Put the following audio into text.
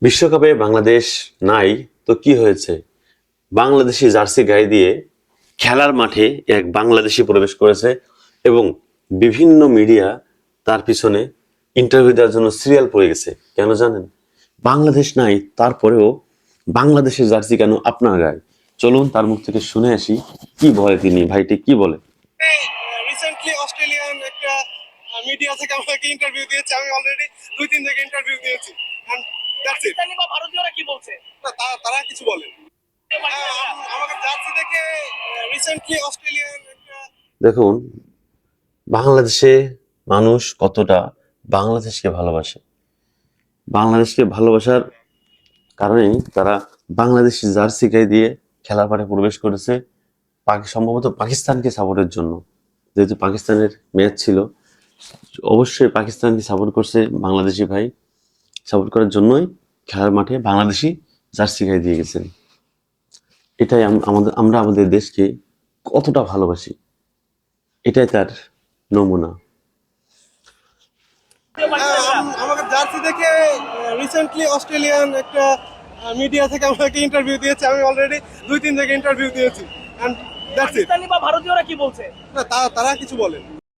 বিশ্বকাপে বাংলাদেশ নাই তো কি হয়েছে? বাংলাদেশি জার্সি গায়ে দিয়ে খেলার মাঠে এক বাংলাদেশি প্রবেশ করেছে এবং বিভিন্ন মিডিয়া তার পিছনে ইন্টারভিউ দেওয়ার জন্য সিরিয়াল পড়ে গেছে। কেন জানেন? বাংলাদেশ নাই তারপরেও বাংলাদেশের জার্সি কেন আপনার গায়ে? চলুন তার মুখ থেকে শুনে আসি কি বলে তিনি। ভাইটি কি বলে? রিসেন্টলি অস্ট্রেলিয়ান একটা মিডিয়া থেকে আমাকে ইন্টারভিউ দিয়েছে। আমি অলরেডি 2-3 জায়গায় ইন্টারভিউ দিয়েছি। And that's it. পাকিস্তানি বা ভারতীয়রা কি বলছে? না, তারা কিছু বলেন। আমাকে জার্সি দেখে রিসেন্টলি অস্ট্রেলিয়ান একটা দেখুন, বাংলাদেশে মানুষ কতটা বাংলাদেশকে ভালোবাসে। বাংলাদেশকে ভালোবাসার কারণেই তারা বাংলাদেশি জার্সি গায়ে দিয়ে খেলার মাঠে প্রবেশ করেছে সম্ভবত পাকিস্তানকে সাপোর্টের জন্য। যেহেতু পাকিস্তানের ম্যাচ ছিল, অবশ্যই পাকিস্তানকে সাপোর্ট করছে বাংলাদেশি ভাই। সাপোর্ট করার জন্যই খেলার মাঠে বাংলাদেশি জার্সি গায়ে দিয়ে গেছেন। এটাই আমরা আমাদের দেশকে কতটা ভালোবাসি, এটাই তার নমুনা। আমাকে জার্সি দেখে রিসেন্টলি অস্ট্রেলিয়ান একটা মিডিয়া থেকে আমাকে ইন্টারভিউ দিয়েছে। আমি অলরেডি 2-3 জায়গায় ইন্টারভিউ দিয়েছি। And that's it. পাকিস্তানি বা ভারতীয়রা কি বলছে? না, তারা কিছু বলেন।